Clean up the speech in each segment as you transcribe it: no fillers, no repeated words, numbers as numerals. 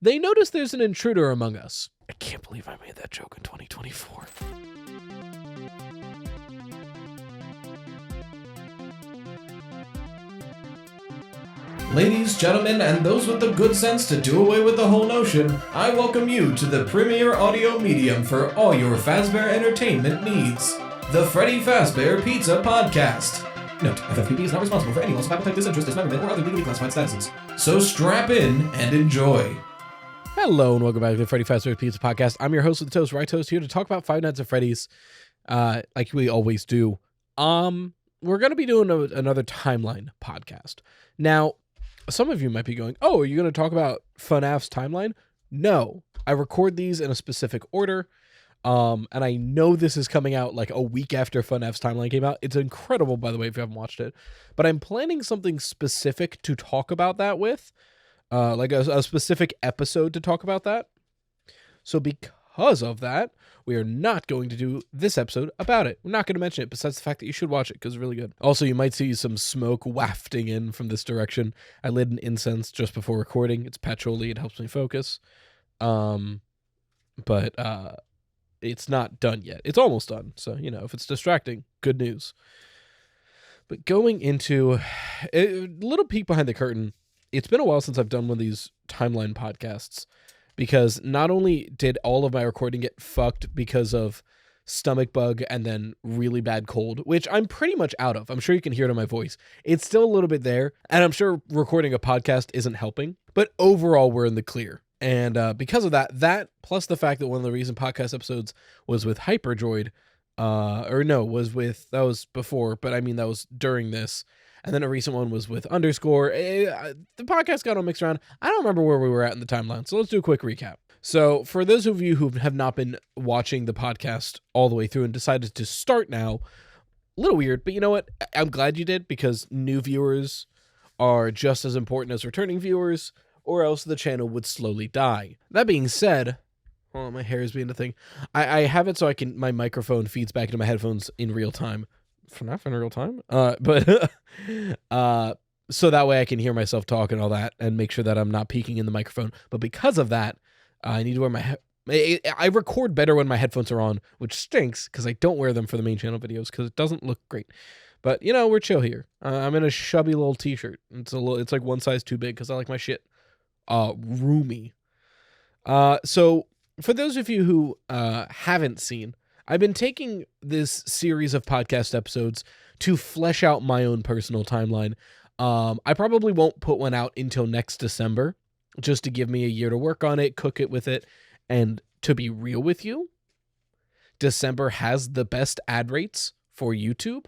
They notice there's an intruder among us. I can't believe I made that joke in 2024. Ladies, gentlemen, and those with the good sense to do away with the whole notion, I welcome you to the premier audio medium for all your Fazbear entertainment needs. The Freddy Fazbear Pizza Podcast. Note, FFPP is not responsible for any loss of appetite, disinterest, dismemberment, or other legally classified statuses. So strap in and enjoy. Hello and welcome back to the Freddy Fazbear Pizza Podcast. I'm your host of the Toast, Right Toast, here to talk about Five Nights at Freddy's, like we always do. We're going to be doing another Timeline podcast. Now, some of you might be going, oh, are you going to talk about FNAF's Timeline? No, I record these in a specific order, and I know this is coming out like a week after FNAF's Timeline came out. It's incredible, by the way, if you haven't watched it, but I'm planning something specific to talk about that with, like a specific episode to talk about that. So because of that, we are not going to do this episode about it. We're not going to mention it, besides the fact that you should watch it, because it's really good. Also, you might see some smoke wafting in from this direction. I lit an incense just before recording. It's patchouli. It helps me focus. But it's not done yet. It's almost done. So, you know, if it's distracting, good news. But going into a little peek behind the curtain, it's been a while since I've done one of these Timeline podcasts, because not only did all of my recording get fucked because of stomach bug and then really bad cold, which I'm pretty much out of. I'm sure you can hear it in my voice. It's still a little bit there, and I'm sure recording a podcast isn't helping, but overall we're in the clear. And because of that plus the fact that one of the recent podcast episodes was with BarBADroid, that was before, but I mean that was during this. And then a recent one was with Underscore. The podcast got all mixed around. I don't remember where we were at in the timeline, so let's do a quick recap. So for those of you who have not been watching the podcast all the way through and decided to start now, a little weird, but you know what? I'm glad you did, because new viewers are just as important as returning viewers, or else the channel would slowly die. That being said, oh, my hair is being a thing. I have it so my microphone feeds back into my headphones in real time. FNAF in real time, so that way I can hear myself talk and all that, and make sure that I'm not peeking in the microphone. But because of that, I need to wear I record better when my headphones are on, which stinks because I don't wear them for the main channel videos because it doesn't look great. But you know, we're chill here. I'm in a chubby little t-shirt. It's like one size too big because I like my shit roomy. So for those of you who haven't seen, I've been taking this series of podcast episodes to flesh out my own personal timeline. I probably won't put one out until next December, just to give me a year to work on it, cook it with it, and to be real with you, December has the best ad rates for YouTube.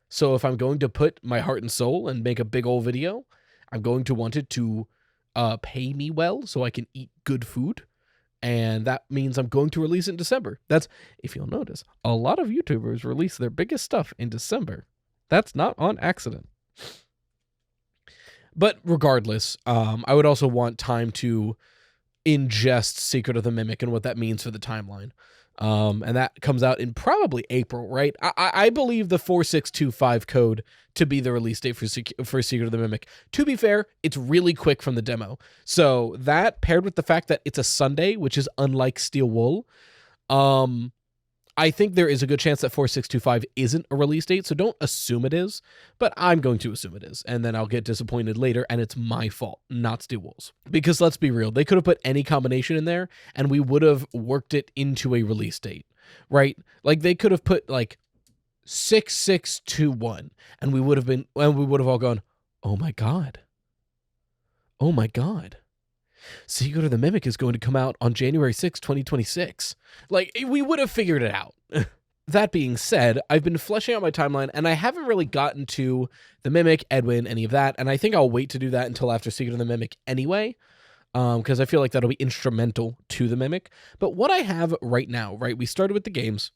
So if I'm going to put my heart and soul and make a big old video, I'm going to want it to pay me well so I can eat good food. And that means I'm going to release it in December. That's, if you'll notice, a lot of YouTubers release their biggest stuff in December. That's not on accident. But regardless, I would also want time to ingest Secret of the Mimic and what that means for the timeline. And that comes out in probably April, right? I believe the 4625 code to be the release date for Secret of the Mimic. To be fair, it's really quick from the demo. So that, paired with the fact that it's a Sunday, which is unlike Steel Wool, I think there is a good chance that 4625 isn't a release date, so don't assume it is, but I'm going to assume it is, and then I'll get disappointed later, and it's my fault, not Steel Wool's. Because let's be real, they could have put any combination in there, and we would have worked it into a release date, right? Like, they could have put, like, 6621, and we would have all gone, oh my god. Oh my god. Secret of the Mimic is going to come out on January 6, 2026. Like, we would have figured it out. That being said, I've been fleshing out my timeline, and I haven't really gotten to the Mimic, Edwin, any of that, and I think I'll wait to do that until after Secret of the Mimic anyway, because I feel like that'll be instrumental to the Mimic. But what I have right now, right, we started with the games,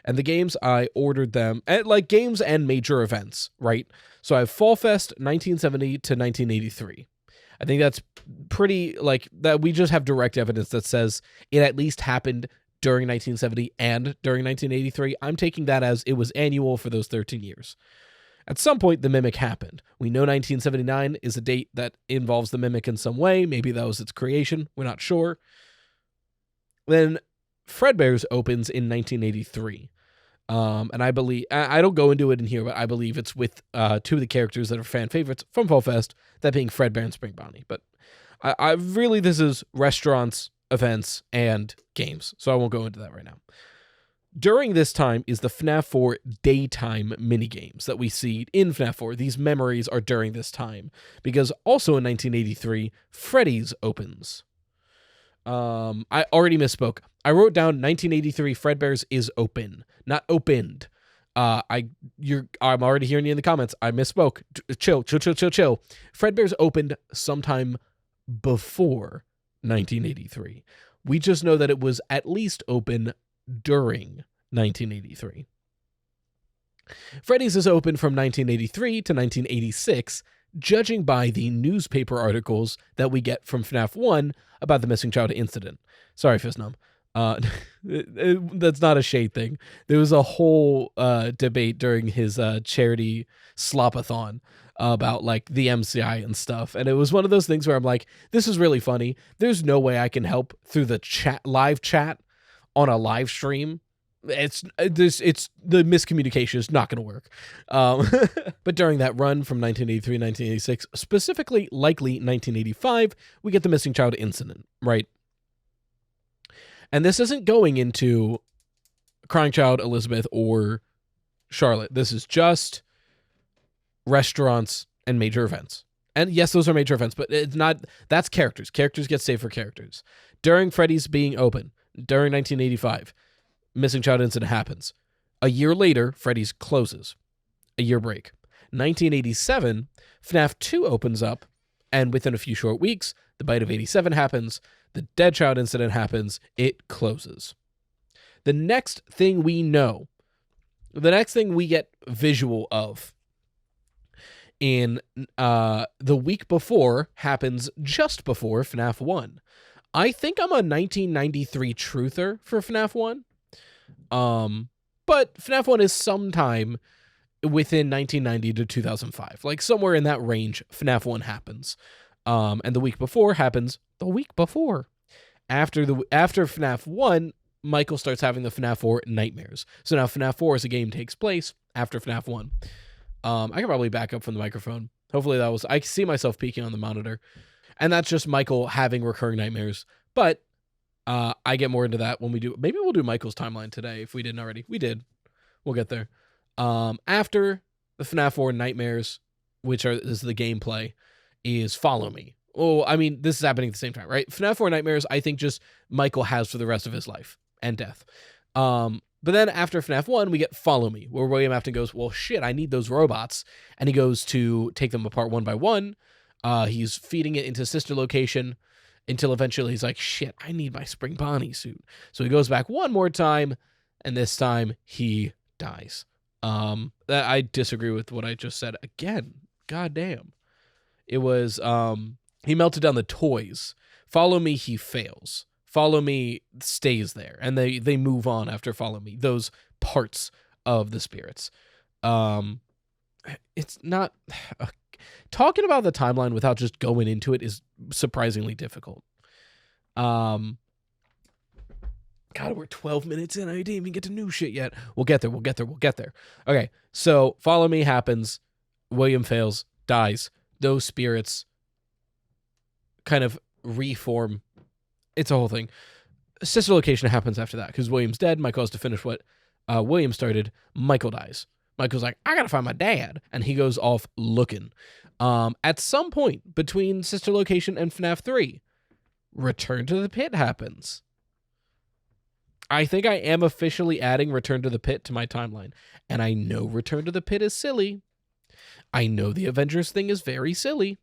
and the games, I ordered them, like games and major events, right? So I have Fall Fest 1970 to 1983. I think that's pretty, like, that we just have direct evidence that says it at least happened during 1970 and during 1983. I'm taking that as it was annual for those 13 years. At some point, the Mimic happened. We know 1979 is a date that involves the Mimic in some way. Maybe that was its creation. We're not sure. Then Fredbear's opens in 1983. And I believe, I don't go into it in here, but I believe it's with two of the characters that are fan favorites from Fall Fest, that being Fredbear and Spring Bonnie. But I really, this is restaurants, events, and games. So I won't go into that right now. During this time is the FNAF 4 daytime minigames that we see in FNAF 4. These memories are during this time. Because also in 1983, Freddy's opens. I already misspoke. I wrote down 1983 Fredbear's is open, not opened. I'm already hearing you in the comments. I misspoke. Chill. Fredbear's opened sometime before 1983. We just know that it was at least open during 1983. Freddy's is open from 1983 to 1986, judging by the newspaper articles that we get from FNAF 1 about the missing child incident. Sorry, Fistnum. That's not a shade thing. There was a whole debate during his charity slopathon about like the MCI and stuff, and it was one of those things where I'm like, this is really funny. There's no way I can help through the live chat on a live stream. It's the miscommunication is not going to work. But during that run from 1983 to 1986, specifically likely 1985, we get the missing child incident, right? And this isn't going into Crying Child, Elizabeth, or Charlotte. This is just restaurants and major events. And yes, those are major events, but it's not, that's characters. Characters get saved for characters. During Freddy's being open, during 1985, missing child incident happens. A year later, Freddy's closes. A year break. 1987, FNAF 2 opens up, and within a few short weeks, the Bite of 87 happens, the Dead Child incident happens, it closes. The next thing we know, the next thing we get visual of in the week before happens just before FNAF 1. I think I'm a 1993 truther for FNAF 1. But FNAF 1 is sometime within 1990 to 2005. Like somewhere in that range, FNAF 1 happens. And the week before happens the week before. After FNAF 1, Michael starts having the FNAF 4 nightmares. So now FNAF 4 as a game takes place after FNAF 1. I can probably back up from the microphone. Hopefully I see myself peeking on the monitor. And that's just Michael having recurring nightmares. But I get more into that when we do. Maybe we'll do Michael's timeline today if we didn't already. We did. We'll get there. After the FNAF 4 nightmares, which is the gameplay, is Follow Me. Oh, I mean, this is happening at the same time, right? FNAF 4 nightmares, I think just Michael has for the rest of his life and death. But then after FNAF 1, we get Follow Me, where William Afton goes, well, shit, I need those robots. And he goes to take them apart one by one. He's feeding it into sister location until eventually he's like, shit, I need my Spring Bonnie suit. So he goes back one more time, and this time he dies. I disagree with what I just said. Again, goddamn. It was, he melted down the toys. Follow Me, he fails. Follow Me stays there, and they move on after Follow Me. Those parts of the spirits. It's not... talking about the timeline without just going into it is surprisingly difficult. God, we're 12 minutes in. I didn't even get to new shit yet. We'll get there. Okay, so Follow Me happens. William fails, dies. Those spirits kind of reform. It's a whole thing. Sister location happens after that because William's dead. Michael has to finish what William started. Michael dies. Michael's like, I gotta find my dad. And he goes off looking. At some point between Sister Location and FNAF 3, Return to the Pit happens. I think I am officially adding Return to the Pit to my timeline. And I know Return to the Pit is silly. I know the Avengers thing is very silly.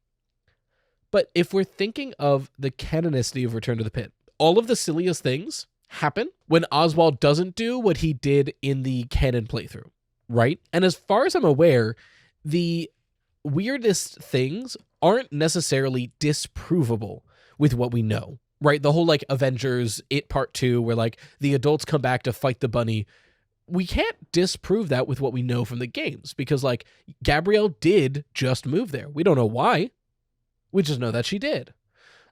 But if we're thinking of the canonicity of Return to the Pit, all of the silliest things happen when Oswald doesn't do what he did in the canon playthrough. Right? And as far as I'm aware, the weirdest things aren't necessarily disprovable with what we know, right? The whole like Avengers It Part 2 where like the adults come back to fight the bunny we can't disprove that with what we know from the games, because like Gabrielle did just move there. We don't know why. We just know that she did.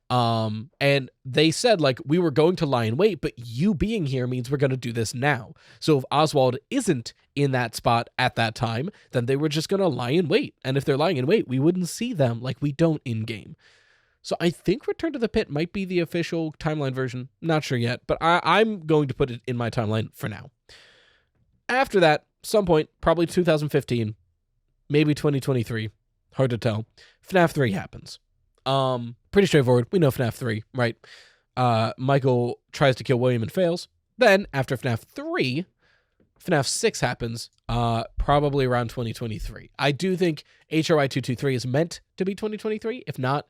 And they said like, we were going to lie in wait, but you being here means we're going to do this now. So if Oswald isn't in that spot at that time, then they were just going to lie in wait. And if they're lying in wait, we wouldn't see them like we don't in game. So I think Return to the Pit might be the official timeline version. Not sure yet, but I'm going to put it in my timeline for now. After that, some point, probably 2015, maybe 2023, hard to tell, FNAF 3 happens. Pretty straightforward. We know FNAF 3, right? Michael tries to kill William and fails. Then, after FNAF 3, FNAF 6 happens, probably around 2023. I do think HRY 223 is meant to be 2023. If not,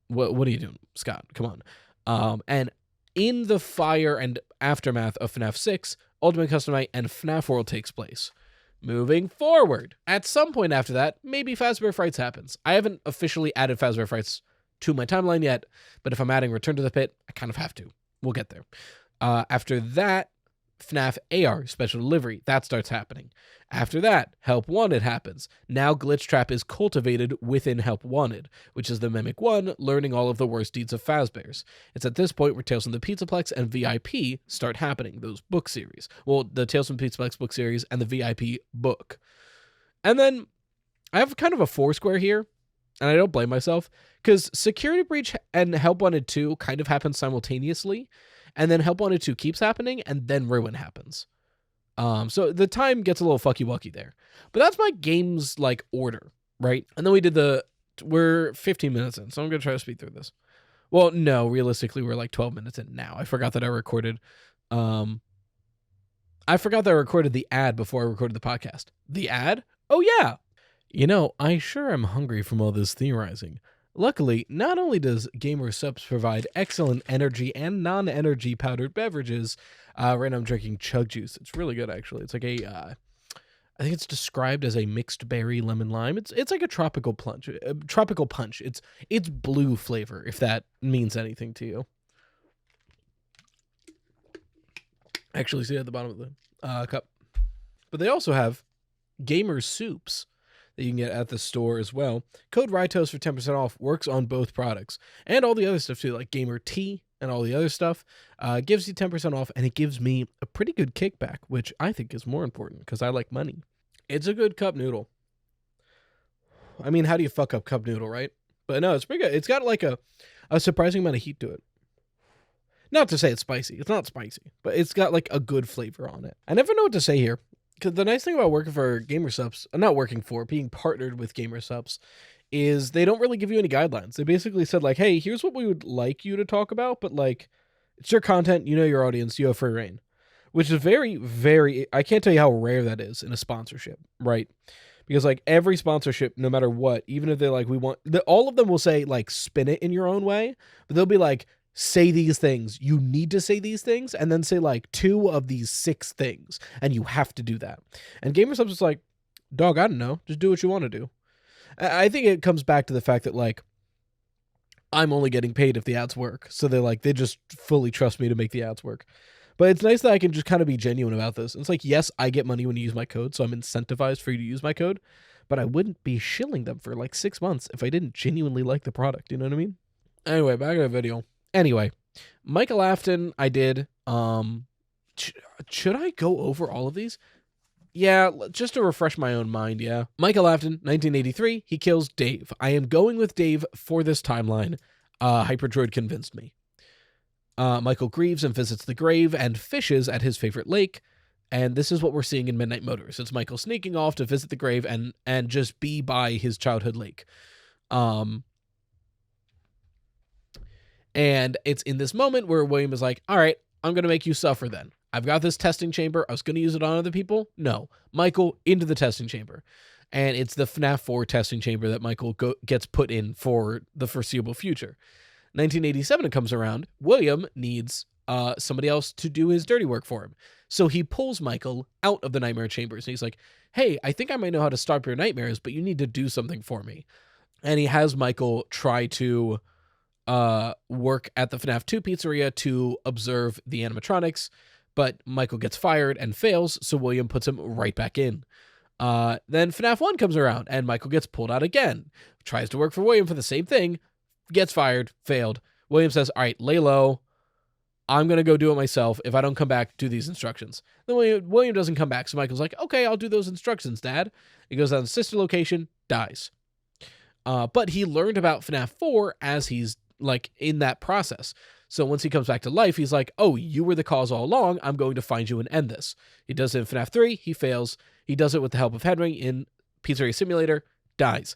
what are you doing, Scott? Come on. And in the fire and aftermath of FNAF 6, Ultimate Custom Night and FNAF World takes place. Moving forward, at some point after that, maybe Fazbear Frights happens. I haven't officially added Fazbear Frights to my timeline yet, but if I'm adding Return to the Pit, I kind of have to. We'll get there. After that, FNAF AR Special Delivery, that starts happening. After that, Help Wanted happens. Now Glitch Trap is cultivated within Help Wanted, which is the Mimic 1 learning all of the worst deeds of Fazbear's. It's at this point where Tales from the Pizzaplex and VIP start happening, those book series. Well, the Tales from the Pizzaplex book series and the VIP book. And then I have kind of a foursquare here, and I don't blame myself, because Security Breach and Help Wanted 2 kind of happen simultaneously, and then Help Wanted 2 keeps happening, and then Ruin happens. So the time gets a little fucky-wucky there. But that's my game's, like, order, right? And then we did we're 15 minutes in, so I'm going to try to speed through this. Well, no, realistically, we're like 12 minutes in now. I forgot that I recorded the ad before I recorded the podcast. The ad? Oh, yeah. You know, I sure am hungry from all this theorizing. Luckily, not only does Gamersupps provide excellent energy and non-energy powdered beverages, right now I'm drinking Chug Juice. It's really good, actually. It's like I think it's described as a mixed berry lemon lime. It's like a tropical punch. It's blue flavor, if that means anything to you. Actually, see it at the bottom of the cup. But they also have Gamersupps that you can get at the store as well. Code RYTOS for 10% off works on both products. And all the other stuff too, like Gamer Tea and all the other stuff. Gives you 10% off, and it gives me a pretty good kickback, which I think is more important because I like money. It's a good cup noodle. I mean, how do you fuck up cup noodle, right? But no, it's pretty good. It's got like a surprising amount of heat to it. Not to say it's spicy. It's not spicy, but it's got like a good flavor on it. I never know what to say here. Because the nice thing about working for Gamersupps, being partnered with Gamersupps, is they don't really give you any guidelines. They basically said like, hey, here's what we would like you to talk about, but like, it's your content, you know your audience, you have free reign. Which is very, very, I can't tell you how rare that is in a sponsorship, right? Because like every sponsorship, no matter what, even if they're like, all of them will say like, spin it in your own way, but they'll be like, say these things. You need to say these things, and then say like 2 of these 6 things, and you have to do that. And Gamersupps is like, dog, I don't know. Just do what you want to do. I think it comes back to the fact that like, I'm only getting paid if the ads work. So they just fully trust me to make the ads work. But it's nice that I can just kind of be genuine about this. It's like, yes, I get money when you use my code, so I'm incentivized for you to use my code, but I wouldn't be shilling them for like 6 months if I didn't genuinely like the product. You know what I mean? Anyway, back to the video. Anyway, Michael Afton, I did. Should I go over all of these? Yeah, just to refresh my own mind, yeah. Michael Afton, 1983, he kills Dave. I am going with Dave for this timeline. Hyperdroid convinced me. Michael grieves and visits the grave and fishes at his favorite lake. And this is what we're seeing in Midnight Motors. It's Michael sneaking off to visit the grave and just be by his childhood lake. And it's in this moment where William is like, all right, I'm going to make you suffer then. I've got this testing chamber. I was going to use it on other people. No. Michael, into the testing chamber. And it's the FNAF 4 testing chamber that Michael gets put in for the foreseeable future. 1987 comes around. William needs somebody else to do his dirty work for him. So he pulls Michael out of the nightmare chambers. And he's like, hey, I think I might know how to stop your nightmares, but you need to do something for me. And he has Michael try to work at the FNAF 2 pizzeria to observe the animatronics, But Michael gets fired and fails, so William puts him right back in. Then FNAF 1 comes around, and Michael gets pulled out again. Tries to work for William for the same thing, gets fired, failed. William says, all right, lay low. I'm going to go do it myself. If I don't come back, do these instructions. Then William doesn't come back, so Michael's like, okay, I'll do those instructions, Dad. He goes down to the sister location, dies. But he learned about FNAF 4 as he's like in that process. So once he comes back to life, he's like, oh, you were the cause all along. I'm going to find you and end this. He does it in FNAF 3. He fails. He does it with the help of Henry in Pizzeria Simulator. Dies.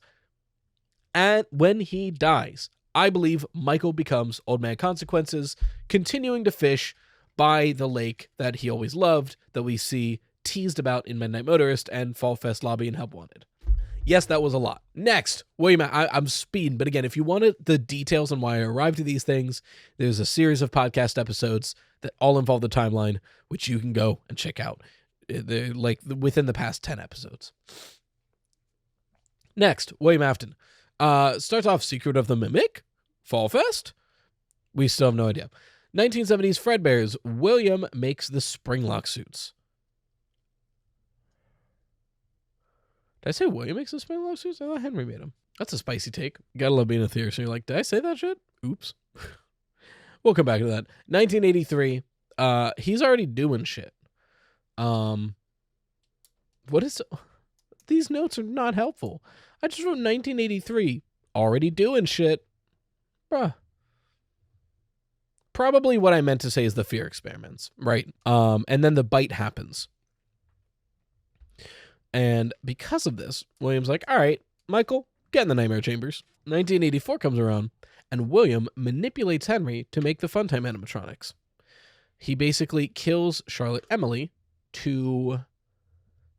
And when he dies, I believe Michael becomes Old Man Consequences, continuing to fish by the lake that he always loved, that we see teased about in Midnight Motorist and Fall Fest Lobby and Help Wanted. Yes, that was a lot. Next, William, I'm speeding, but again, if you wanted the details on why I arrived at these things, there's a series of podcast episodes that all involve the timeline, which you can go and check out. They're like within the past 10 episodes. Next, William Afton. Starts off Secret of the Mimic, Fall Fest. We still have no idea. 1970s Fredbears. William makes the Springlock suits. Did I say William makes the Springlock suits? I thought Henry made them. That's a spicy take. Gotta love being a theorist. So you're like, did I say that shit? Oops. We'll come back to that. 1983. He's already doing shit. What is... These notes are not helpful. I just wrote 1983. Already doing shit. Bruh. Probably what I meant to say is the fear experiments, right? And then the bite happens. And because of this, William's like, all right, Michael, get in the Nightmare Chambers. 1984 comes around, and William manipulates Henry to make the Funtime animatronics. He basically kills Charlotte Emily to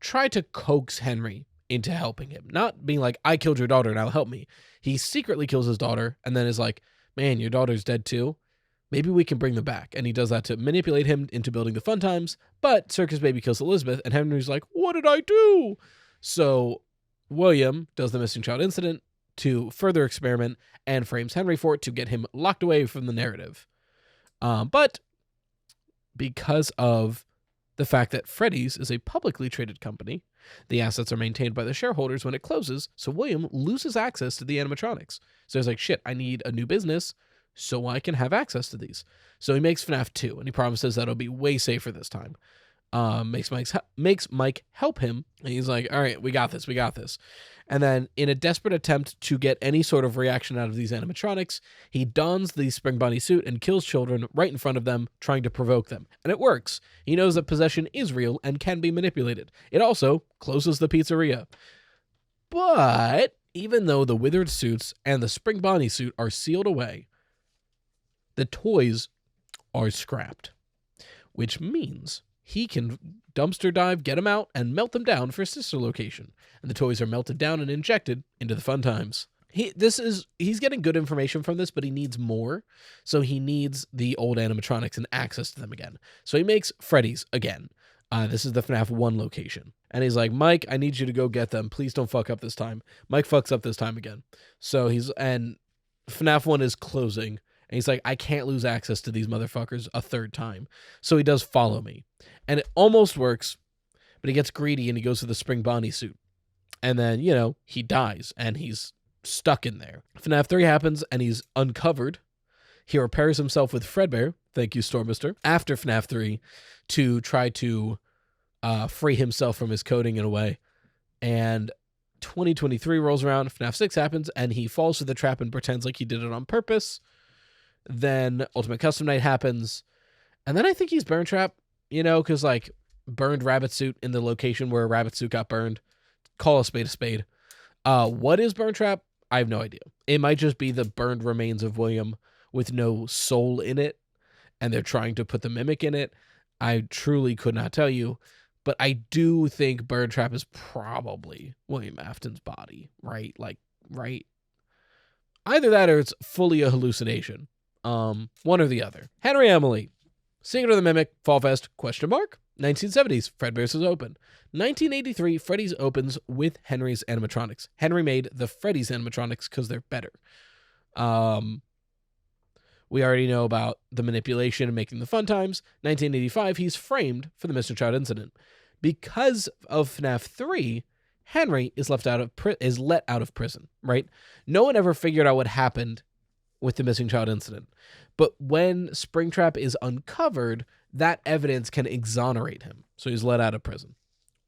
try to coax Henry into helping him. Not being like, I killed your daughter, now help me. He secretly kills his daughter, and then is like, man, your daughter's dead too. Maybe we can bring them back. And he does that to manipulate him into building the Fun Times. But Circus Baby kills Elizabeth, and Henry's like, what did I do? So William does the missing child incident to further experiment and frames Henry for it to get him locked away from the narrative. But because of the fact that Freddy's is a publicly traded company, the assets are maintained by the shareholders when it closes, so William loses access to the animatronics. So he's like, shit, I need a new business so I can have access to these. So he makes FNAF 2, and he promises that it'll be way safer this time. Makes Mike help him, and he's like, all right, we got this. And then in a desperate attempt to get any sort of reaction out of these animatronics, he dons the Spring Bunny suit and kills children right in front of them, trying to provoke them. And it works. He knows that possession is real and can be manipulated. It also closes the pizzeria. But even though the withered suits and the Spring Bunny suit are sealed away, the toys are scrapped, which means he can dumpster dive, get them out, and melt them down for sister location. And the toys are melted down and injected into the Fun Times. He's getting good information from this, but he needs more. So he needs the old animatronics and access to them again. So he makes Freddy's again. This is the FNAF 1 location. And he's like, Mike, I need you to go get them. Please don't fuck up this time. Mike fucks up this time again. So and FNAF 1 is closing. And he's like, I can't lose access to these motherfuckers a third time. So he does follow me. And it almost works, but he gets greedy and he goes to the Spring Bonnie suit. And then, he dies and he's stuck in there. FNAF 3 happens and he's uncovered. He repairs himself with Fredbear, thank you, Stormister, after FNAF 3 to try to free himself from his coding in a way. And 2023 rolls around, FNAF 6 happens, and he falls to the trap and pretends like he did it on purpose. Then Ultimate Custom Night happens, and then I think he's Burn Trap, because burned rabbit suit in the location where a rabbit suit got burned. Call a spade a spade. What is Burn Trap? I have no idea. It might just be the burned remains of William with no soul in it, and they're trying to put the mimic in it. I truly could not tell you, but I do think Burn Trap is probably William Afton's body, right? Right? Either that or it's fully a hallucination. One or the other. Henry Emily, Secret of the Mimic, Fall Fest, ? 1970s, Fredbear's is open. 1983, Freddy's opens with Henry's animatronics. Henry made the Freddy's animatronics because they're better. We already know about the manipulation and making the fun times. 1985, he's framed for the missing child incident. Because of FNAF 3, Henry is let out of prison, right? No one ever figured out what happened with the missing child incident. But when Springtrap is uncovered, that evidence can exonerate him. So he's let out of prison.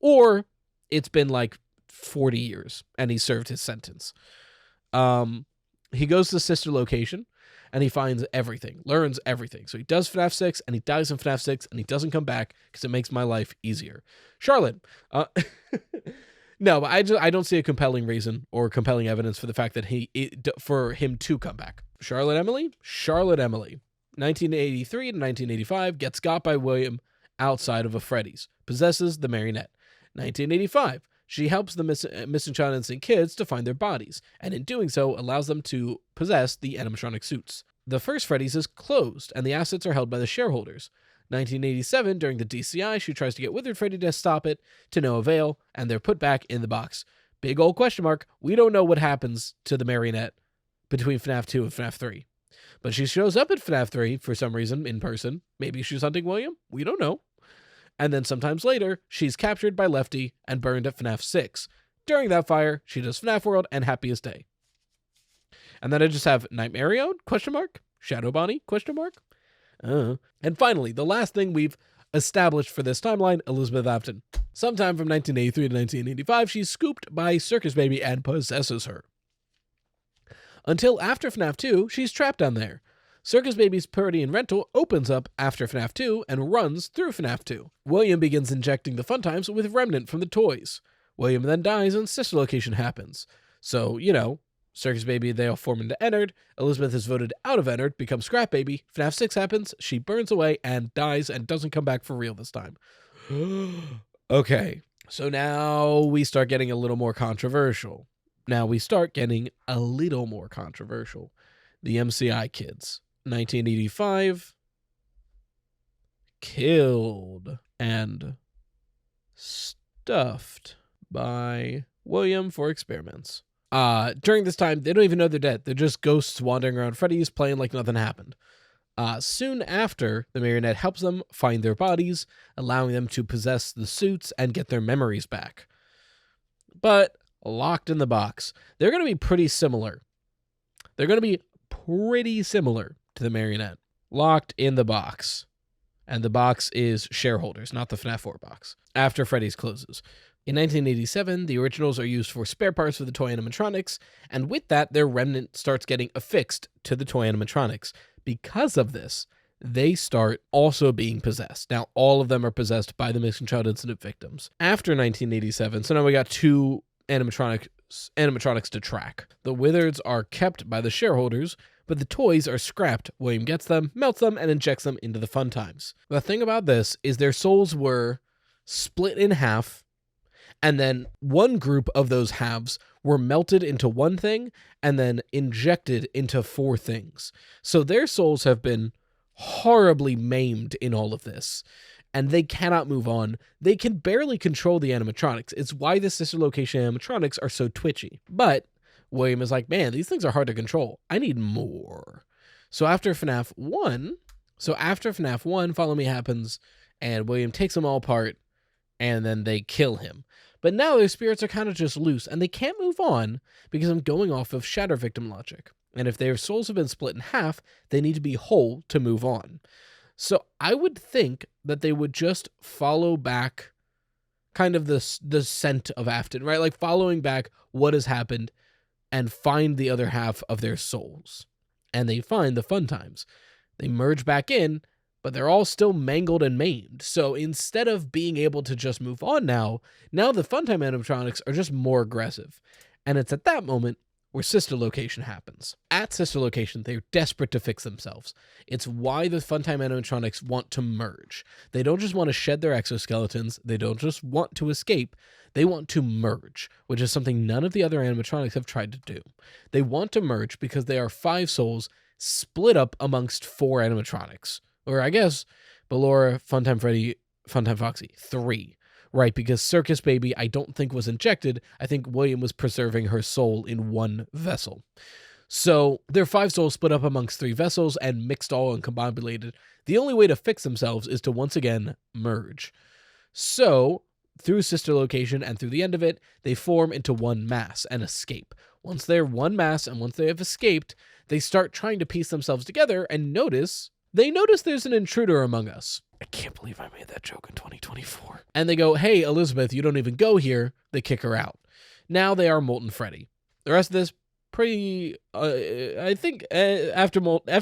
Or it's been like 40 years and he served his sentence. He goes to the sister location and he finds everything, learns everything. So he does FNAF 6 and he dies in FNAF 6 and he doesn't come back because it makes my life easier. Charlotte. No, but I don't see a compelling reason or compelling evidence for the fact that for him to come back. Charlotte Emily, 1983 to 1985, gets got by William outside of a Freddy's, possesses the Marionette. 1985, she helps the missing child innocent kids to find their bodies, and in doing so allows them to possess the animatronic suits. The first Freddy's is closed, and the assets are held by the shareholders. 1987, during the DCI, she tries to get Withered Freddy to stop it, to no avail, and they're put back in the box. Big old question mark. We don't know what happens to the Marionette between FNAF 2 and FNAF 3. But she shows up at FNAF 3 for some reason in person. Maybe she's hunting William. We don't know. And then sometimes later, she's captured by Lefty and burned at FNAF 6. During that fire, she does FNAF World and Happiest Day. And then I just have Nightmarion? Question mark? Shadow Bonnie? Question mark? And finally, the last thing we've established for this timeline, Elizabeth Afton. Sometime from 1983 to 1985, she's scooped by Circus Baby and possesses her. Until after FNAF 2, she's trapped down there. Circus Baby's party and rental opens up after FNAF 2 and runs through FNAF 2. William begins injecting the fun times with remnant from the toys. William then dies and sister location happens. So, Circus Baby, they all form into Ennard. Elizabeth is voted out of Ennard, becomes Scrap Baby. FNAF 6 happens, she burns away and dies and doesn't come back for real this time. Okay, so now we start getting a little more controversial. The MCI kids. 1985. Killed and stuffed by William for experiments. During this time, they don't even know they're dead. They're just ghosts wandering around Freddy's playing like nothing happened. Soon after, the Marionette helps them find their bodies, allowing them to possess the suits and get their memories back. But locked in the box, they're going to be pretty similar. To the Marionette. Locked in the box. And the box is shareholders, not the FNAF 4 box. After Freddy's closes. In 1987, the originals are used for spare parts for the toy animatronics, and with that, their remnant starts getting affixed to the toy animatronics. Because of this, they start also being possessed. Now, all of them are possessed by the missing child incident victims. After 1987, so now we got two animatronics to track. The Wizards are kept by the shareholders, but the toys are scrapped. William gets them, melts them, and injects them into the fun times. The thing about this is their souls were split in half, and then one group of those halves were melted into one thing and then injected into 4 things. So their souls have been horribly maimed in all of this, and they cannot move on. They can barely control the animatronics. It's why the sister location animatronics are so twitchy. But William is like, man, these things are hard to control. I need more. So after FNAF 1, Follow Me happens, and William takes them all apart, and then they kill him. But now their spirits are kind of just loose, and they can't move on because I'm going off of Shatter Victim logic. And if their souls have been split in half, they need to be whole to move on. So I would think that they would just follow back kind of the scent of Afton, right? Like following back what has happened and find the other half of their souls. And they find the fun times. They merge back in, but they're all still mangled and maimed. So instead of being able to just move on now the Funtime animatronics are just more aggressive. And it's at that moment where Sister Location happens. At Sister Location, they're desperate to fix themselves. It's why the Funtime animatronics want to merge. They don't just want to shed their exoskeletons. They don't just want to escape. They want to merge, which is something none of the other animatronics have tried to do. They want to merge because they are 5 souls split up amongst 4 animatronics. Or I guess, Ballora, Funtime Freddy, Funtime Foxy, 3. Right, because Circus Baby, I don't think was injected. I think William was preserving her soul in one vessel. So their 5 souls split up amongst 3 vessels and mixed all and combobulated. The only way to fix themselves is to once again merge. So through sister location and through the end of it, they form into one mass and escape. Once they're one mass and once they have escaped, they start trying to piece themselves together and notice there's an intruder among us. I can't believe I made that joke in 2024. And they go, hey, Elizabeth, you don't even go here. They kick her out. Now they are Molten Freddy. The rest of this, pretty, I think after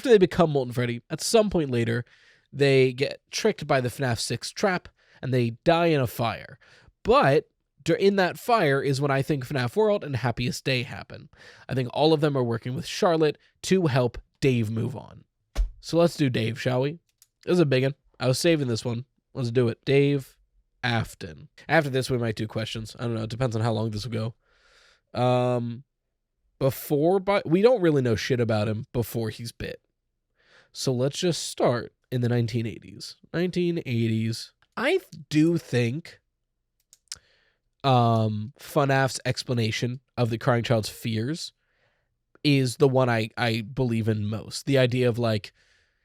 they become Molten Freddy, at some point later, they get tricked by the FNAF 6 trap and they die in a fire. But in that fire is when I think FNAF World and Happiest Day happen. I think all of them are working with Charlotte to help Dave move on. So let's do Dave, shall we? This is a big one. I was saving this one. Let's do it. Dave Afton. After this, we might do questions. I don't know. It depends on how long this will go. We don't really know shit about him before he's bit. So let's just start in the 1980s. 1980s. I do think FNAF's explanation of the crying child's fears is the one I believe in most. The idea of like,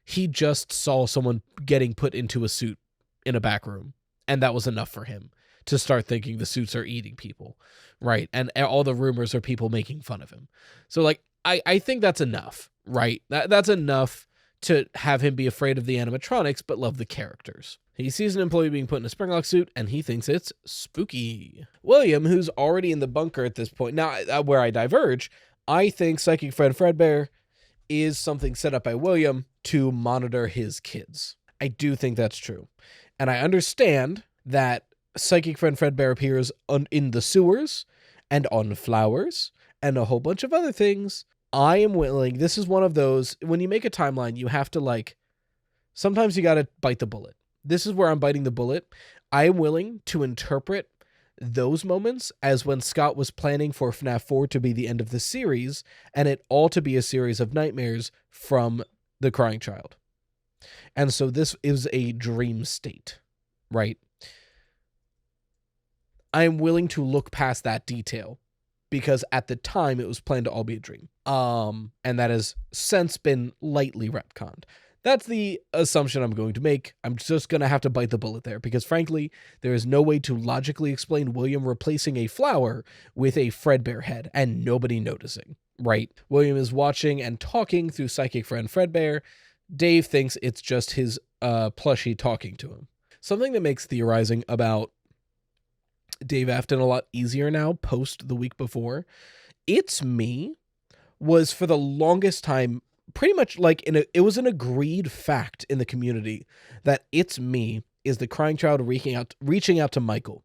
he just saw someone getting put into a suit in a back room, and that was enough for him to start thinking the suits are eating people, right? And all the rumors are people making fun of him. So like, I think that's enough, right? That's enough to have him be afraid of the animatronics, but love the characters. He sees an employee being put in a Springlock suit, and he thinks it's spooky. William, who's already in the bunker at this point, now where I diverge, I think Psychic Friend Fredbear is something set up by William to monitor his kids. I do think that's true. And I understand that Psychic Friend Fredbear appears in the sewers and on flowers and a whole bunch of other things. I am willing. This is one of those, when you make a timeline, you have to sometimes you got to bite the bullet. This is where I'm biting the bullet. I am willing to interpret those moments as when Scott was planning for FNAF 4 to be the end of the series and it all to be a series of nightmares from the crying child. And so this is a dream state, right? I am willing to look past that detail because at the time it was planned to all be a dream. And that has since been lightly retconned. That's the assumption I'm going to make. I'm just going to have to bite the bullet there because, frankly, there is no way to logically explain William replacing a flower with a Fredbear head and nobody noticing, right? William is watching and talking through Psychic Friend Fredbear. Dave thinks it's just his plushie talking to him. Something that makes theorizing about Dave Afton a lot easier now, post the week before. It's Me was for the longest time pretty much like it was an agreed fact in the community that It's Me is the crying child reaching out to Michael,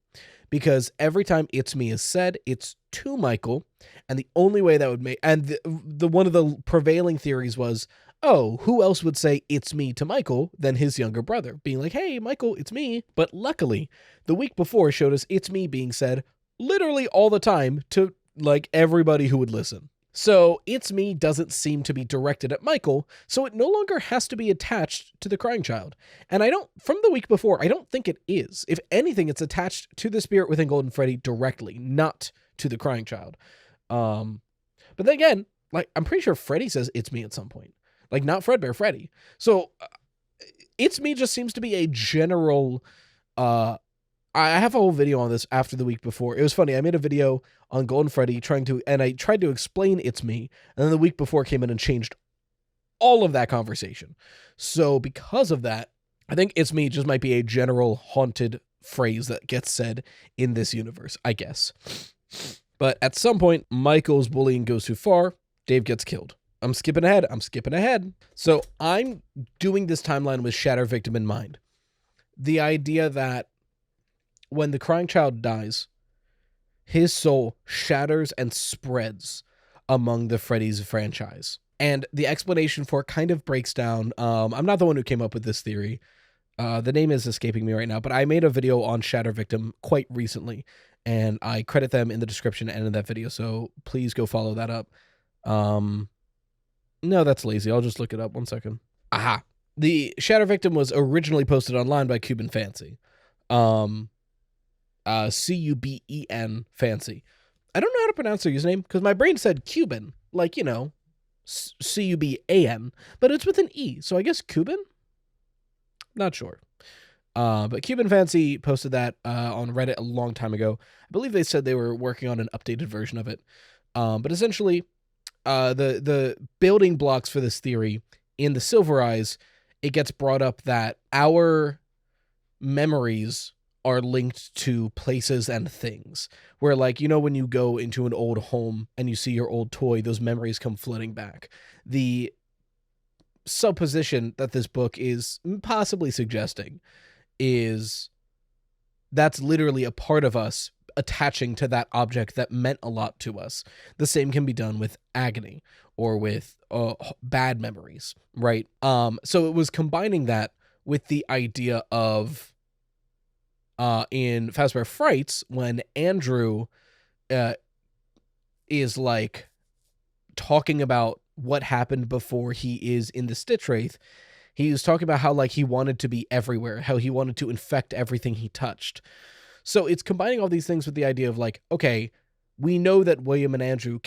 because every time It's Me is said, it's to Michael, and the only way that would make, and the one of the prevailing theories was, oh, who else would say It's Me to Michael than his younger brother, being like, hey, Michael, it's me. But luckily, the week before showed us It's Me being said literally all the time to like everybody who would listen. So It's Me doesn't seem to be directed at Michael, so it no longer has to be attached to the crying child. And from the week before, I don't think it is. If anything, it's attached to the spirit within Golden Freddy directly, not to the crying child. But then again, like, I'm pretty sure Freddy says It's Me at some point. Like, not Fredbear, Freddy. So It's Me just seems to be a general, I have a whole video on this after the week before. It was funny. I made a video on Golden Freddy and I tried to explain It's Me, and then the week before came in and changed all of that conversation. So because of that, I think It's Me just might be a general haunted phrase that gets said in this universe, I guess. But at some point, Michael's bullying goes too far. Dave gets killed. I'm skipping ahead. So I'm doing this timeline with Shatter Victim in mind. The idea that when the crying child dies, his soul shatters and spreads among the Freddy's franchise. And the explanation for it kind of breaks down. I'm not the one who came up with this theory. The name is escaping me right now, but I made a video on Shatter Victim quite recently, and I credit them in the description and in that video, so please go follow that up. No, that's lazy. I'll just look it up. 1 second. Aha. The Shatter Victim was originally posted online by Cuban Fancy. Cuben Fancy. I don't know how to pronounce their username because my brain said Cuban, like, you know, Cuban, but it's with an E. So I guess Cuban? Not sure. But Cuban Fancy posted that on Reddit a long time ago. I believe they said they were working on an updated version of it. But essentially, the building blocks for this theory in the Silver Eyes, it gets brought up that our memories are linked to places and things. Where, like, you know, when you go into an old home and you see your old toy, those memories come flooding back. The supposition that this book is possibly suggesting is that's literally a part of us attaching to that object that meant a lot to us. The same can be done with agony or with bad memories, right? So it was combining that with the idea of in Fazbear Frights, when Andrew is like talking about what happened before he is in the Stitch Wraith, he was talking about how, like, he wanted to be everywhere, how he wanted to infect everything he touched. So it's combining all these things with the idea of, like, okay, we know that William and Andrew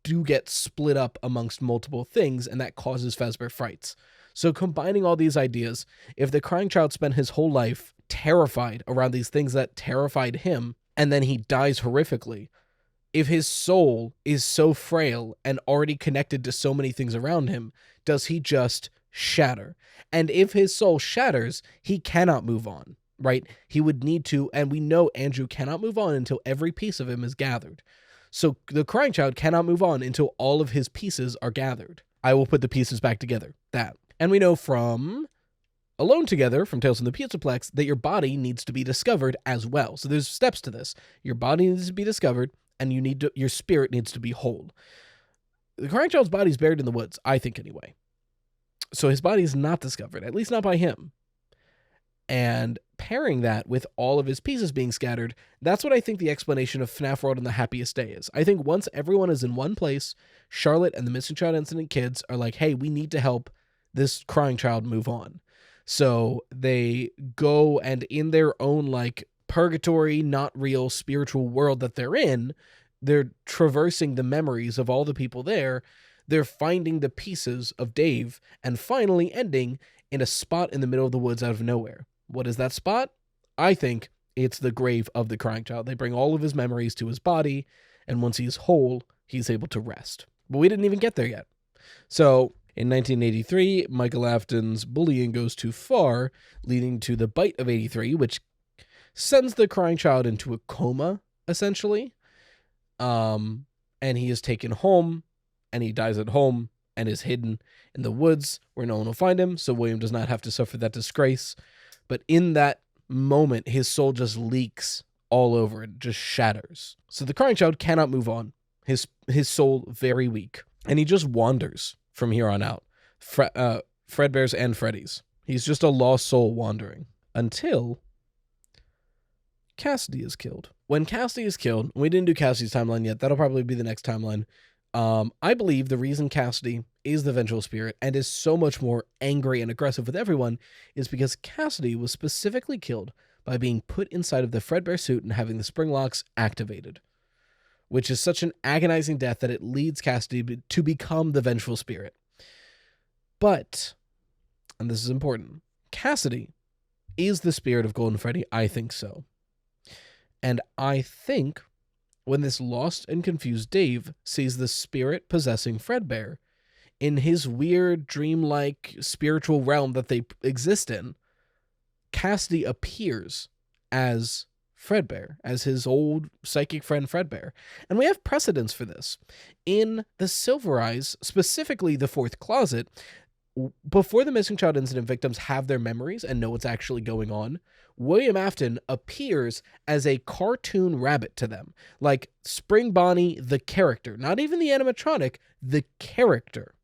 do get split up amongst multiple things, and that causes Fazbear Frights. So combining all these ideas, if the crying child spent his whole life terrified around these things that terrified him, and then he dies horrifically, if his soul is so frail and already connected to so many things around him, does he just shatter? And if his soul shatters, he cannot move on, right? He would need to, and we know Andrew cannot move on until every piece of him is gathered. So the crying child cannot move on until all of his pieces are gathered. I will put the pieces back together. That. And we know from Alone Together, from Tales from the Pizzaplex, that your body needs to be discovered as well. So there's steps to this. Your body needs to be discovered, and your spirit needs to be whole. The crying child's body is buried in the woods, I think anyway. So his body is not discovered, at least not by him. And pairing that with all of his pieces being scattered, that's what I think the explanation of FNAF World on the Happiest Day is. I think once everyone is in one place, Charlotte and the Missing Child Incident kids are like, hey, we need to help this crying child move on. So they go, and in their own, like, purgatory, not real spiritual world that they're in, they're traversing the memories of all the people there. They're finding the pieces of Dave and finally ending in a spot in the middle of the woods out of nowhere. What is that spot? I think it's the grave of the crying child. They bring all of his memories to his body, and once he's whole, he's able to rest. But we didn't even get there yet. So in 1983, Michael Afton's bullying goes too far, leading to the bite of 83, which sends the crying child into a coma, essentially. And he is taken home, and he dies at home, and is hidden in the woods where no one will find him, so William does not have to suffer that disgrace. But in that moment, his soul just leaks all over. It just shatters. So the crying child cannot move on. His soul very weak. And he just wanders from here on out. Fredbear's and Freddy's. He's just a lost soul wandering. Until Cassidy is killed. When Cassidy is killed, we didn't do Cassidy's timeline yet. That'll probably be the next timeline. I believe the reason Cassidy is the vengeful spirit and is so much more angry and aggressive with everyone is because Cassidy was specifically killed by being put inside of the Fredbear suit and having the spring locks activated, which is such an agonizing death that it leads Cassidy to become the vengeful spirit. But, and this is important, Cassidy is the spirit of Golden Freddy. I think so. And I think when this lost and confused Dave sees the spirit possessing Fredbear in his weird, dreamlike, spiritual realm that they exist in, Cassidy appears as Fredbear, as his old psychic friend Fredbear. And we have precedents for this. In the Silver Eyes, specifically the Fourth Closet, before the Missing Child Incident victims have their memories and know what's actually going on, William Afton appears as a cartoon rabbit to them. Like Spring Bonnie, the character. Not even the animatronic, the character.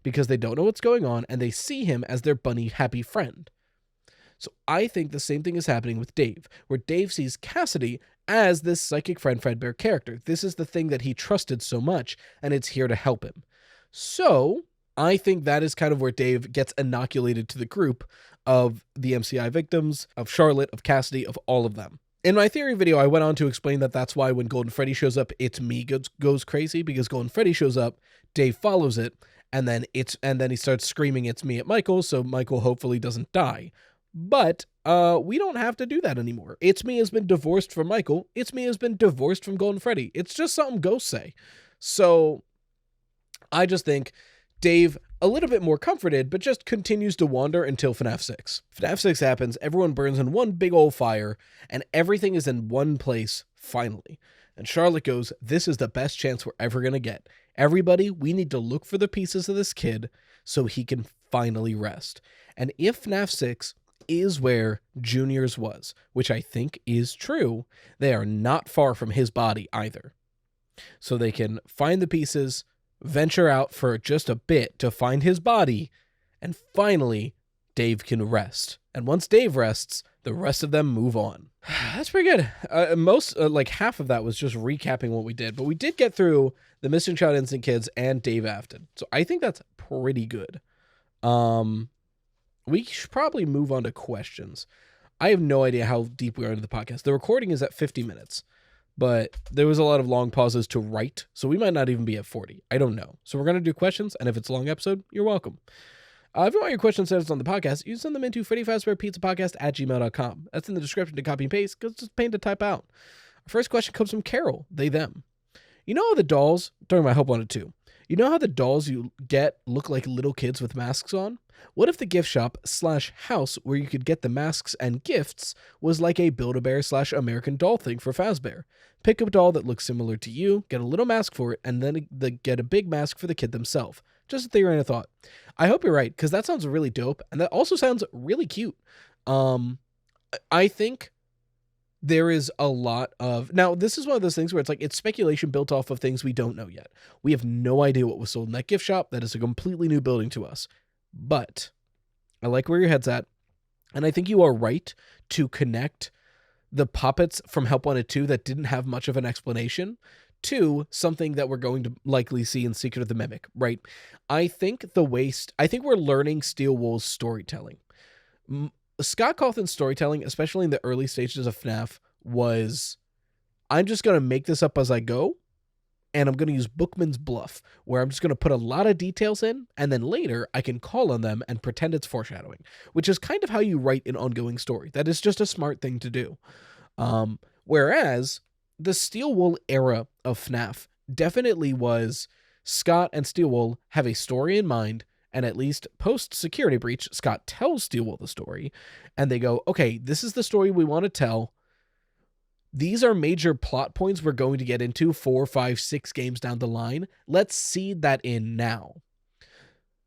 Because they don't know what's going on, and they see him as their bunny happy friend. So I think the same thing is happening with Dave, where Dave sees Cassidy as this psychic friend Fredbear character. This is the thing that he trusted so much, and it's here to help him. So I think that is kind of where Dave gets inoculated to the group of the MCI victims, of Charlotte, of Cassidy, of all of them. In my theory video, I went on to explain that that's why when Golden Freddy shows up, It's Me goes crazy, because Golden Freddy shows up, Dave follows it, and then he starts screaming It's Me at Michael, so Michael hopefully doesn't die. But we don't have to do that anymore. It's Me has been divorced from Michael. It's Me has been divorced from Golden Freddy. It's just something ghosts say. So I just think Dave, a little bit more comforted, but just continues to wander until FNAF 6. FNAF 6 happens, everyone burns in one big old fire, and everything is in one place, finally. And Charlotte goes, this is the best chance we're ever going to get. Everybody, we need to look for the pieces of this kid so he can finally rest. And if FNAF 6 is where Junior's was, which I think is true, they are not far from his body either. So they can find the pieces, venture out for just a bit to find his body, and finally, Dave can rest. And once Dave rests, the rest of them move on. That's pretty good. Like half of that was just recapping what we did, but we did get through the Missing Child Instant Kids and Dave Afton. So I think that's pretty good. We should probably move on to questions. I have no idea how deep we are into the podcast. The recording is at 50 minutes. But there was a lot of long pauses to write, so we might not even be at 40. I don't know. So we're going to do questions, and if it's a long episode, you're welcome. If you want your questions sent on the podcast, you can send them into Freddy Fazbear Pizza Podcast at gmail.com. That's in the description to copy and paste, because it's just a pain to type out. Our first question comes from Carol, they, them. You know how the dolls, during my Help Wanted 2, you know how the dolls you get look like little kids with masks on? What if the gift shop / house where you could get the masks and gifts was like a Build-A-Bear / American Doll thing for Fazbear? Pick a doll that looks similar to you, get a little mask for it, and then get a big mask for the kid themselves. Just a theory and a thought. I hope you're right, because that sounds really dope, and that also sounds really cute. I think there is a lot of... Now, this is one of those things where it's like, it's speculation built off of things we don't know yet. We have no idea what was sold in that gift shop. That is a completely new building to us. But I like where your head's at, and I think you are right to connect the puppets from Help Wanted 2 that didn't have much of an explanation to something that we're going to likely see in Secret of the Mimic, right? I think we're learning Steel Wool's storytelling. Scott Cawthon's storytelling, especially in the early stages of FNAF, was, I'm just going to make this up as I go, and I'm going to use Bookman's bluff, where I'm just going to put a lot of details in, and then later I can call on them and pretend it's foreshadowing, which is kind of how you write an ongoing story. That is just a smart thing to do. Whereas the Steel Wool era of FNAF definitely was Scott and Steel Wool have a story in mind, and at least post-Security Breach, Scott tells Steel Wool the story, and they go, okay, this is the story we want to tell. These are major plot points we're going to get into 4, 5, 6 games down the line. Let's seed that in now.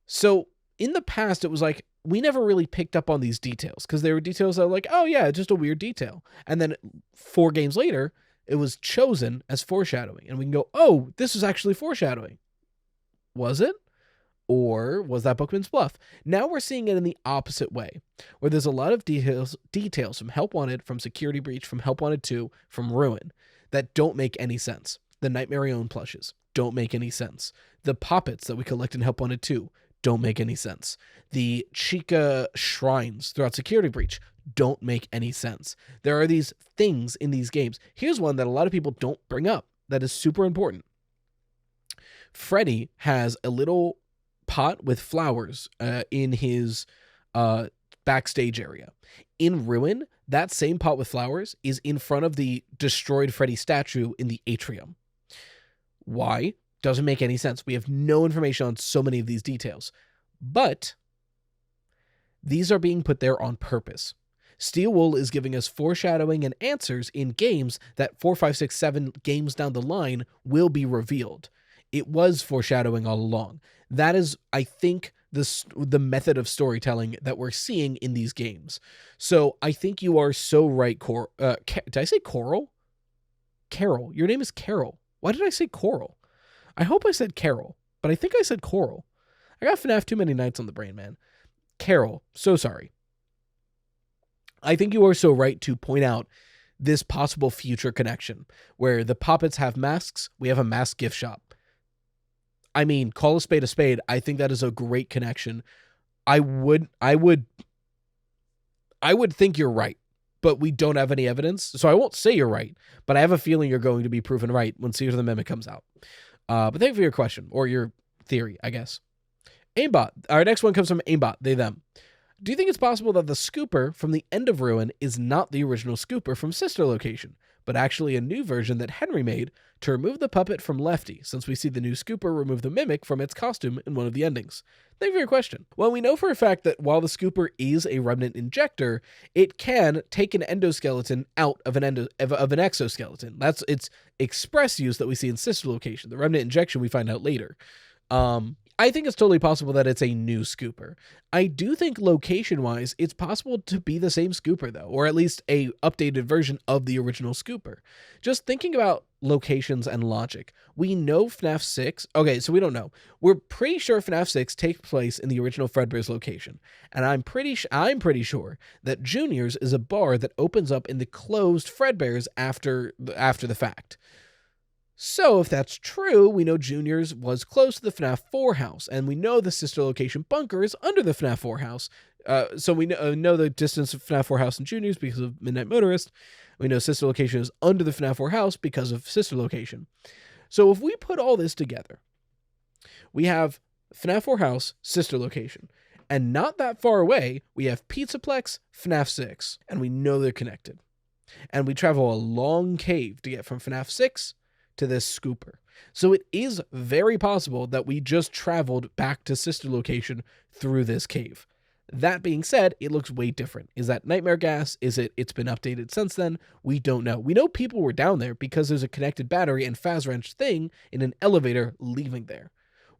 So in the past, it was like, we never really picked up on these details because there were details that were like, oh yeah, just a weird detail. And then 4 games later, it was chosen as foreshadowing. And we can go, oh, this was actually foreshadowing. Was it? Or was that Bookman's bluff? Now we're seeing it in the opposite way, where there's a lot of details from Help Wanted, from Security Breach, from Help Wanted 2, from Ruin, that don't make any sense. The Nightmare Own plushes don't make any sense. The puppets that we collect in Help Wanted 2 don't make any sense. The Chica shrines throughout Security Breach don't make any sense. There are these things in these games. Here's one that a lot of people don't bring up that is super important. Freddy has a little pot with flowers in his backstage area. In Ruin, that same pot with flowers is in front of the destroyed Freddy statue in the atrium. Why? Doesn't make any sense. We have no information on so many of these details. But these are being put there on purpose. Steel Wool is giving us foreshadowing and answers in games that 4, 5, 6, 7 games down the line will be revealed. It was foreshadowing all along. That is, I think, the method of storytelling that we're seeing in these games. So I think you are so right, did I say Coral? Carol. Your name is Carol. Why did I say Coral? I hope I said Carol, but I think I said Coral. I got FNAF too many nights on the brain, man. Carol, so sorry. I think you are so right to point out this possible future connection where the puppets have masks. We have a mask gift shop. I mean, call a spade a spade. I think that is a great connection. I would think you're right. but we don't have any evidence. So I won't say you're right, but I have a feeling you're going to be proven right when Secret of the Mimic comes out. But thank you for your question, or your theory, I guess. Aimbot. Our next one comes from Aimbot, they, them. Do you think it's possible that the scooper from the end of Ruin is not the original scooper from Sister Location, but actually a new version that Henry made to remove the puppet from Lefty, since we see the new scooper remove the mimic from its costume in one of the endings? Thank you for your question. Well, we know for a fact that while the scooper is a remnant injector, it can take an endoskeleton out of an exoskeleton. That's its express use that we see in Sister Location. The remnant injection we find out later. I think it's totally possible that it's a new scooper. I do think location-wise, it's possible to be the same scooper, though, or at least a updated version of the original scooper. Just thinking about locations and logic, we know FNAF 6... Okay, so we don't know. We're pretty sure FNAF 6 takes place in the original Fredbear's location, and I'm pretty sure that Junior's is a bar that opens up in the closed Fredbear's after the fact. So if that's true, we know Junior's was close to the FNAF 4 house, and we know the Sister Location bunker is under the FNAF 4 house. So we know the distance of FNAF 4 house and Junior's because of Midnight Motorist. We know Sister Location is under the FNAF 4 house because of Sister Location. So if we put all this together, we have FNAF 4 house, Sister Location, and not that far away, we have Pizzaplex, FNAF 6, and we know they're connected. And we travel a long cave to get from FNAF 6 to this scooper. So it is very possible that we just traveled back to Sister Location through this cave. That being said, it looks way different. Is that nightmare gas? It's been updated since then? We don't know. We know people were down there because there's a connected battery and Fazwrench thing in an elevator leaving there.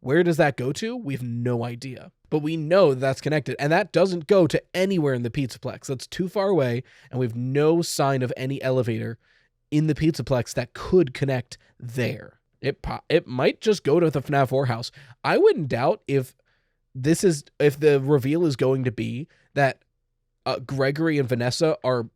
Where does that go to? We have no idea. But we know that's connected, and that doesn't go to anywhere in the Pizzaplex. That's too far away, and we have no sign of any elevator in the Pizzaplex that could connect there. It might just go to the FNAF 4 house. I wouldn't doubt if the reveal is going to be that Gregory and Vanessa are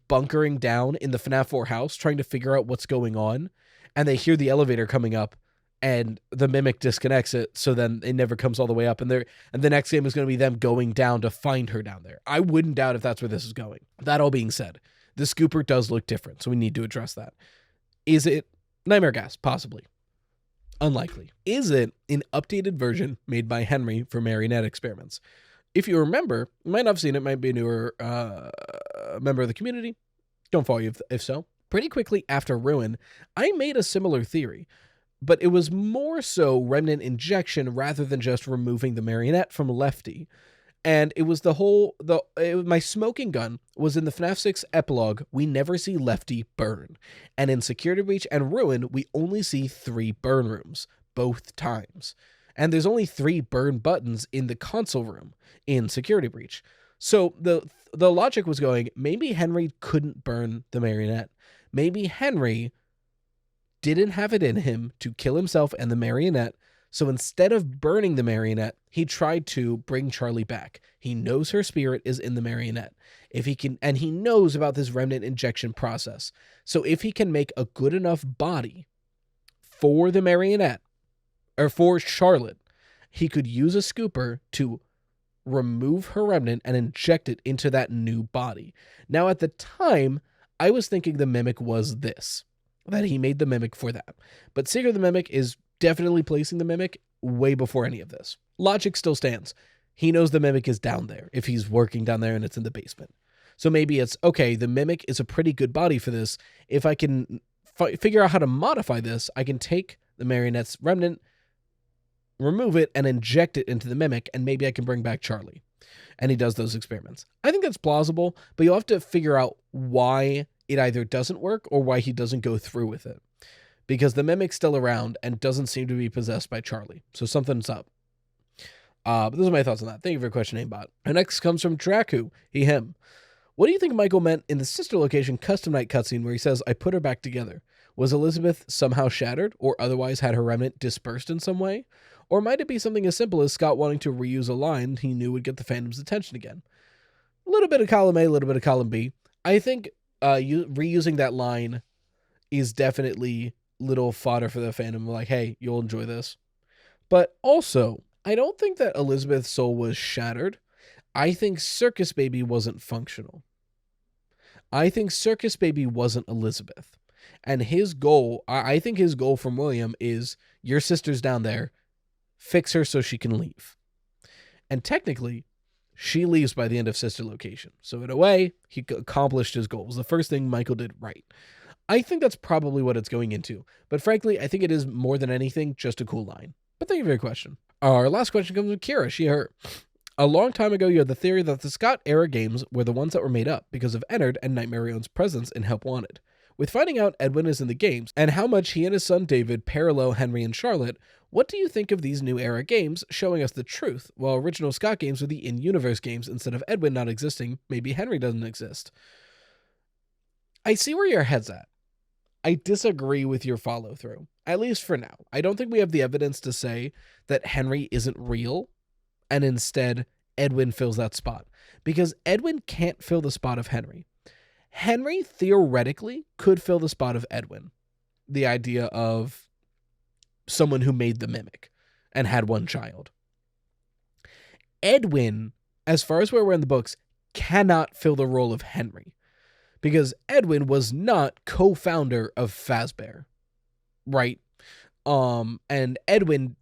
bunkering down in the FNAF 4 house trying to figure out what's going on, and they hear the elevator coming up and the mimic disconnects it, so then it never comes all the way up, and the next game is going to be them going down to find her down there. I wouldn't doubt if that's where this is going. That all being said, the scooper does look different, so we need to address that. Is it nightmare gas? Possibly. Unlikely. Is it an updated version made by Henry for Marionette experiments? If you remember, you might not have seen it, might be a newer member of the community. Don't follow you if so. Pretty quickly after Ruin, I made a similar theory, but it was more so remnant injection rather than just removing the Marionette from Lefty. And it was my smoking gun was in the FNAF 6 epilogue. We never see Lefty burn. And in Security Breach and Ruin, we only see 3 burn rooms, both times. And there's only 3 burn buttons in the console room in Security Breach. So the logic was going, maybe Henry couldn't burn the Marionette. Maybe Henry didn't have it in him to kill himself and the Marionette. So instead of burning the Marionette, he tried to bring Charlie back. He knows her spirit is in the Marionette. And he knows about this remnant injection process. So if he can make a good enough body for the Marionette, or for Charlotte, he could use a scooper to remove her remnant and inject it into that new body. Now, at the time, I was thinking the mimic was this, that he made the mimic for that. But Secret of the Mimic is definitely placing the mimic way before any of this. Logic still stands. He knows the mimic is down there if he's working down there and it's in the basement. So maybe it's, okay, the mimic is a pretty good body for this. If I can figure out how to modify this, I can take the Marionette's remnant, remove it, and inject it into the mimic, and maybe I can bring back Charlie. And he does those experiments. I think that's plausible, but you'll have to figure out why it either doesn't work or why he doesn't go through with it. Because the mimic's still around and doesn't seem to be possessed by Charlie. So something's up. But those are my thoughts on that. Thank you for your question, Aimbot. Our next comes from Draku, he, him. What do you think Michael meant in the Sister Location custom night cutscene where he says, I put her back together? Was Elizabeth somehow shattered or otherwise had her remnant dispersed in some way? Or might it be something as simple as Scott wanting to reuse a line he knew would get the fandom's attention again? A little bit of column A, a little bit of column B. I think reusing that line is definitely little fodder for the fandom, like, hey, you'll enjoy this. But also, I don't think that Elizabeth's soul was shattered. I think Circus Baby wasn't functional. I think Circus Baby wasn't Elizabeth. And his goal, I think his goal from William is, your sister's down there, fix her so she can leave. And technically, she leaves by the end of Sister Location. So in a way, he accomplished his goal. It was the first thing Michael did right. I think that's probably what it's going into. But frankly, I think it is more than anything just a cool line. But thank you for your question. Our last question comes from Kira. She, her. A long time ago, you had the theory that the Scott-era games were the ones that were made up because of Ennard and Night Marion's presence in Help Wanted. With finding out Edwin is in the games, and how much he and his son David parallel Henry and Charlotte, what do you think of these new era games showing us the truth, while original Scott games were the in-universe games instead of Edwin not existing, maybe Henry doesn't exist? I see where your head's at. I disagree with your follow-through, at least for now. I don't think we have the evidence to say that Henry isn't real, and instead Edwin fills that spot. Because Edwin can't fill the spot of Henry. Henry theoretically could fill the spot of Edwin. The idea of someone who made the mimic and had one child. Edwin, as far as where we're in the books, cannot fill the role of Henry. Because Edwin was not co-founder of Fazbear. Right? And Edwin...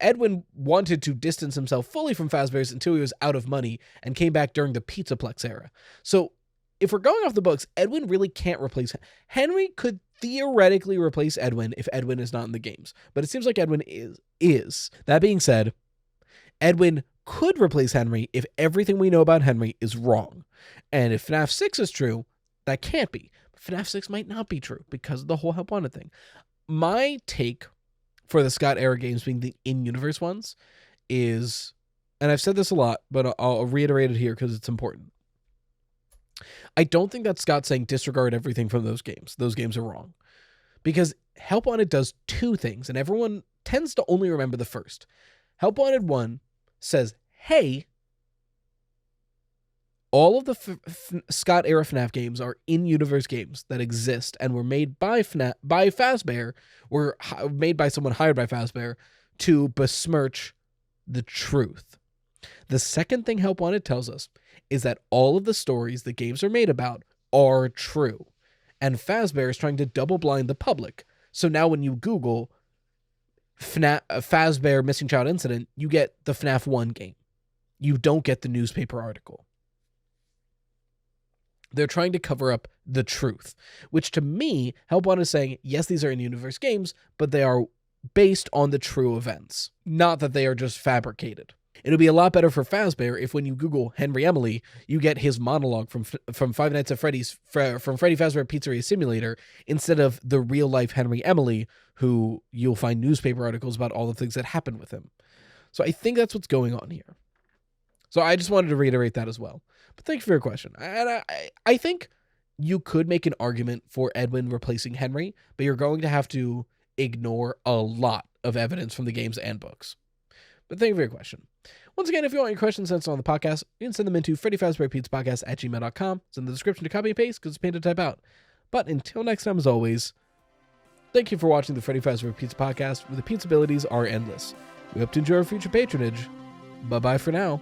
Edwin wanted to distance himself fully from Fazbear's until he was out of money and came back during the Pizzaplex era. So if we're going off the books, Edwin really can't replace... Henry could theoretically replace Edwin if Edwin is not in the games. But it seems like Edwin is. That being said, Edwin could replace Henry if everything we know about Henry is wrong. And if FNAF 6 is true, that can't be. FNAF 6 might not be true because of the whole Help Wanted thing. My take for the Scott era games being the in-universe ones is, and I've said this a lot, but I'll reiterate it here because it's important. I don't think that Scott's saying disregard everything from those games. Those games are wrong. Because Help Wanted does two things, and everyone tends to only remember the first. Help Wanted 1 says, hey, all of the Scott era FNAF games are in-universe games that exist and were made by Fazbear, were made by someone hired by Fazbear to besmirch the truth. The second thing Help Wanted tells us is that all of the stories the games are made about are true. And Fazbear is trying to double blind the public. So now when you Google Fazbear Missing Child Incident, you get the FNAF 1 game. You don't get the newspaper article. They're trying to cover up the truth, which to me, Help Wanted is saying, yes, these are in-universe games, but they are based on the true events, not that they are just fabricated. It would be a lot better for Fazbear if when you Google Henry Emily, you get his monologue from Five Nights at Freddy's, from Freddy Fazbear Pizzeria Simulator, instead of the real-life Henry Emily, who you'll find newspaper articles about all the things that happened with him. So I think that's what's going on here. So I just wanted to reiterate that as well. But thank you for your question. And I think you could make an argument for Edwin replacing Henry, but you're going to have to ignore a lot of evidence from the games and books. But thank you for your question. Once again, if you want your questions sent on the podcast, you can send them into Freddy Fazbear Pizza Podcast at gmail.com. It's in the description to copy and paste because it's pain to type out. But until next time, as always, thank you for watching the Freddy Fazbear Pizza Podcast, where the pizza abilities are endless. We hope to enjoy our future patronage. Bye-bye for now.